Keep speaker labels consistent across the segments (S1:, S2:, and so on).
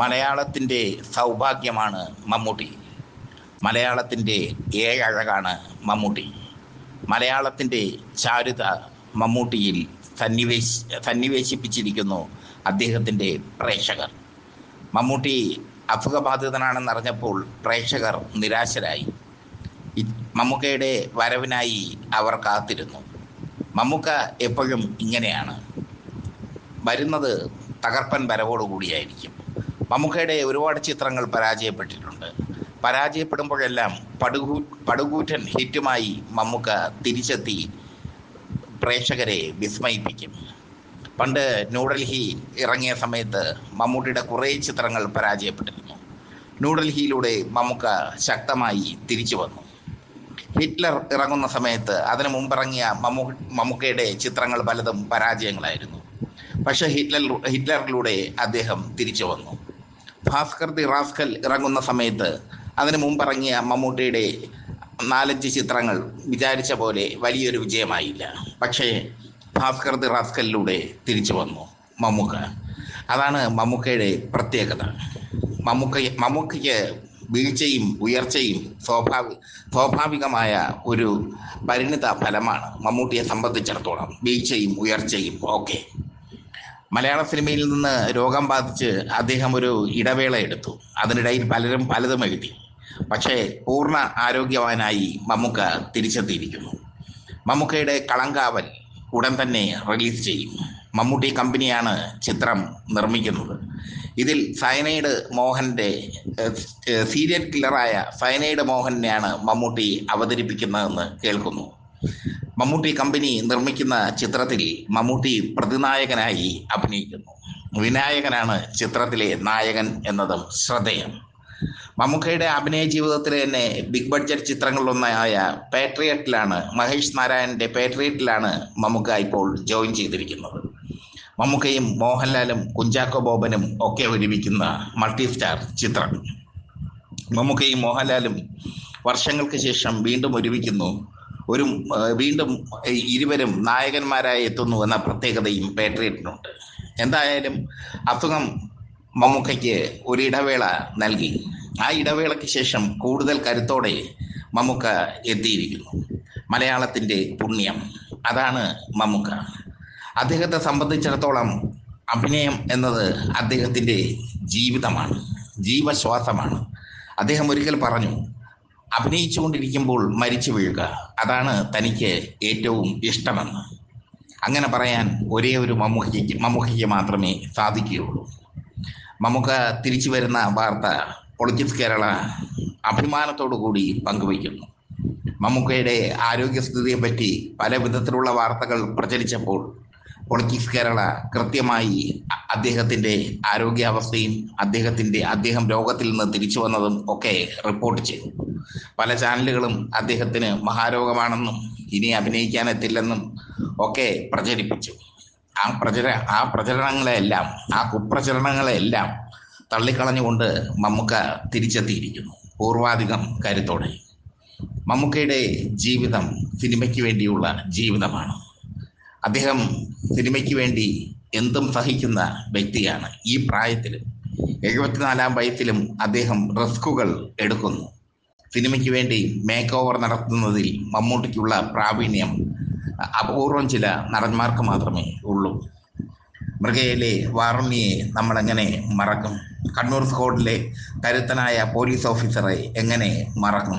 S1: മലയാളത്തിൻ്റെ സൗഭാഗ്യമാണ് മമ്മൂട്ടി. മലയാളത്തിൻ്റെ ഏഴഴകാണ് മമ്മൂട്ടി. മലയാളത്തിൻ്റെ ചാരുത മമ്മൂട്ടിയിൽ സന്നിവേശിപ്പിച്ചിരിക്കുന്നു അദ്ദേഹത്തിൻ്റെ പ്രേക്ഷകർ. മമ്മൂട്ടി അസുഖബാധിതനാണെന്നറിഞ്ഞപ്പോൾ പ്രേക്ഷകർ നിരാശരായി. മമ്മൂക്കയുടെ വരവിനായി അവർ കാത്തിരുന്നു. മമ്മൂക്ക എപ്പോഴും ഇങ്ങനെയാണ്, വരുന്നത് തകർപ്പൻ വരവോടുകൂടിയായിരിക്കും. മമ്മൂക്കയുടെ ഒരുപാട് ചിത്രങ്ങൾ പരാജയപ്പെട്ടിട്ടുണ്ട്. പരാജയപ്പെടുമ്പോഴെല്ലാം പടുകൂറ്റൻ ഹിറ്റുമായി മമ്മൂക്ക തിരിച്ചെത്തി പ്രേക്ഷകരെ വിസ്മയിപ്പിക്കും. പണ്ട് ന്യൂഡൽഹി ഇറങ്ങിയ സമയത്ത് മമ്മൂട്ടിയുടെ കുറേ ചിത്രങ്ങൾ പരാജയപ്പെട്ടിരുന്നു. ന്യൂഡൽഹിയിലൂടെ മമ്മൂക്ക ശക്തമായി തിരിച്ചു വന്നു. ഹിറ്റ്ലർ ഇറങ്ങുന്ന സമയത്ത് അതിനു മുമ്പിറങ്ങിയ മമ്മൂക്കയുടെ ചിത്രങ്ങൾ പലതും പരാജയങ്ങളായിരുന്നു. പക്ഷേ ഹിറ്റ്ലറിലൂടെ അദ്ദേഹം തിരിച്ചു വന്നു. ഭാസ്കർ ദി റാസ്കൽ ഇറങ്ങുന്ന സമയത്ത് അതിനു മുമ്പിറങ്ങിയ മമ്മൂട്ടിയുടെ 4-5 ചിത്രങ്ങൾ വിചാരിച്ച പോലെ വലിയൊരു വിജയമായില്ല. പക്ഷേ ഭാസ്കർ ദി റാസ്കലിലൂടെ തിരിച്ചു വന്നു മമ്മൂക്ക. അതാണ് മമ്മൂക്കയുടെ പ്രത്യേകത. മമ്മൂക്കയ്ക്ക് വീഴ്ചയും ഉയർച്ചയും സ്വാഭാവികമായ ഒരു പരിണിത ഫലമാണ് മമ്മൂട്ടിയെ സംബന്ധിച്ചിടത്തോളം. വീഴ്ചയും ഉയർച്ചയും ഒക്കെ. മലയാള സിനിമയിൽ നിന്ന് രോഗം ബാധിച്ച് അദ്ദേഹം ഒരു ഇടവേള എടുത്തു. അതിനിടയിൽ പലതും എഴുതി. പക്ഷേ പൂർണ്ണ ആരോഗ്യവാനായി മമ്മൂക്ക തിരിച്ചെത്തിയിരിക്കുന്നു. മമ്മൂക്കയുടെ കളങ്കാവൽ ഉടൻ തന്നെ റിലീസ് ചെയ്യും. മമ്മൂട്ടി കമ്പനിയാണ് ചിത്രം നിർമ്മിക്കുന്നത്. ഇതിൽ സയനൈഡ് മോഹൻ്റെ സീരിയൽ കില്ലറായ സയനൈഡ് മോഹനെയാണ് മമ്മൂട്ടി അവതരിപ്പിക്കുന്നതെന്ന് കേൾക്കുന്നു. മമ്മൂട്ടി കമ്പനി നിർമ്മിക്കുന്ന ചിത്രത്തിൽ മമ്മൂട്ടി പ്രതിനായകനായി അഭിനയിക്കുന്നു. വിനായകനാണ് ചിത്രത്തിലെ നായകൻ എന്നതും ശ്രദ്ധേയം. മമ്മൂക്കയുടെ അഭിനയ ജീവിതത്തിലെ തന്നെ ബിഗ് ബഡ്ജറ്റ് ചിത്രങ്ങളിലൊന്നായ പാട്രിയറ്റിലാണ്, മഹേഷ് നാരായണന്റെ പാട്രിയറ്റിലാണ് മമ്മൂക്ക ഇപ്പോൾ ജോയിൻ ചെയ്തിരിക്കുന്നത്. മമ്മൂക്കയും മോഹൻലാലും കുഞ്ചാക്കോ ബോബനും ഒക്കെ ഒരുമിക്കുന്ന മൾട്ടി സ്റ്റാർ ചിത്രം. മമ്മൂക്കയും മോഹൻലാലും വർഷങ്ങൾക്ക് ശേഷം വീണ്ടും ഒരുമിക്കുന്നു. വീണ്ടും ഇരുവരും നായകന്മാരായി എത്തുന്നു എന്ന പ്രത്യേകതയും പാട്രിയറ്റിനുണ്ട്. എന്തായാലും അസുഖം മമ്മൂക്കയ്ക്ക് ഒരു ഇടവേള നൽകി. ആ ഇടവേളയ്ക്ക് ശേഷം കൂടുതൽ കരുത്തോടെ മമ്മൂക്ക എത്തിയിരിക്കുന്നു. മലയാളത്തിൻ്റെ പുണ്യം അതാണ് മമ്മൂക്ക. അദ്ദേഹത്തെ സംബന്ധിച്ചിടത്തോളം അഭിനയം എന്നത് അദ്ദേഹത്തിൻ്റെ ജീവിതമാണ്, ജീവശ്വാസമാണ്. അദ്ദേഹം ഒരിക്കൽ പറഞ്ഞു, അഭിനയിച്ചുകൊണ്ടിരിക്കുമ്പോൾ മരിച്ചു വീഴുക, അതാണ് തനിക്ക് ഏറ്റവും ഇഷ്ടമെന്ന്. അങ്ങനെ പറയാൻ ഒരേ ഒരു മമ്മൂക്കയ്ക്ക് മാത്രമേ സാധിക്കുകയുള്ളൂ. മമ്മൂക്ക തിരിച്ചു വരുന്ന വാർത്ത പൊളിറ്റിക്സ് കേരള അഭിമാനത്തോടു കൂടി പങ്കുവയ്ക്കുന്നു. മമ്മൂക്കയുടെ ആരോഗ്യസ്ഥിതിയെപ്പറ്റി പല വിധത്തിലുള്ള വാർത്തകൾ പ്രചരിച്ചപ്പോൾ പൊളിറ്റിക്സ് കേരള കൃത്യമായി അദ്ദേഹത്തിൻ്റെ ആരോഗ്യാവസ്ഥയും അദ്ദേഹം രോഗത്തിൽ നിന്ന് തിരിച്ചു വന്നതും ഒക്കെ റിപ്പോർട്ട് ചെയ്തു. പല ചാനലുകളും അദ്ദേഹത്തിന് മഹാരോഗമാണെന്നും ഇനി അഭിനയിക്കാനെത്തില്ലെന്നും ഒക്കെ പ്രചരിപ്പിച്ചു. ആ കുപ്രചരണങ്ങളെല്ലാം തള്ളിക്കളഞ്ഞുകൊണ്ട് മമ്മൂക്ക തിരിച്ചെത്തിയിരിക്കുന്നു പൂർവാധികം കരുത്തോടെ. മമ്മൂക്കയുടെ ജീവിതം സിനിമയ്ക്ക് വേണ്ടിയുള്ള ജീവിതമാണ്. അദ്ദേഹം സിനിമയ്ക്ക് വേണ്ടി എന്തും സഹിക്കുന്ന വ്യക്തിയാണ്. ഈ പ്രായത്തിൽ 74-ാം വയസ്സിലും അദ്ദേഹം റിസ്കുകൾ എടുക്കുന്നു. സിനിമയ്ക്ക് വേണ്ടി മേക്ക് ഓവർ നടത്തുന്നതിൽ മമ്മൂട്ടിക്കുള്ള പ്രാവീണ്യം അപൂർവം ചില നടന്മാർക്ക് മാത്രമേ ഉള്ളൂ. മൃഗയിലെ വാറുണ്ണിയെ നമ്മളെങ്ങനെ മറക്കും? കണ്ണൂർ സ്ക്വാഡിലെ കരുത്തനായ പോലീസ് ഓഫീസറെ എങ്ങനെ മറക്കും?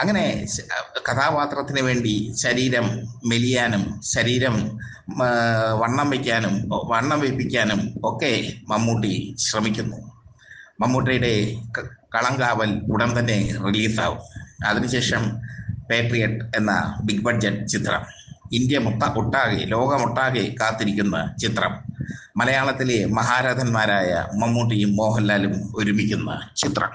S1: അങ്ങനെ കഥാപാത്രത്തിന് വേണ്ടി ശരീരം മെലിയാനും ശരീരം വണ്ണം വെപ്പിക്കാനും ഒക്കെ മമ്മൂട്ടി ശ്രമിക്കുന്നു. മമ്മൂട്ടിയുടെ കളങ്കാവൽ ഉടൻ തന്നെ റിലീസാവും. അതിനുശേഷം പാട്രിയറ്റ് എന്ന ബിഗ് ബഡ്ജറ്റ് ചിത്രം, ലോകമൊട്ടാകെ കാത്തിരിക്കുന്ന ചിത്രം, മലയാളത്തിലെ മഹാരഥന്മാരായ മമ്മൂട്ടിയും മോഹൻലാലും ഒരുമിക്കുന്ന ചിത്രം.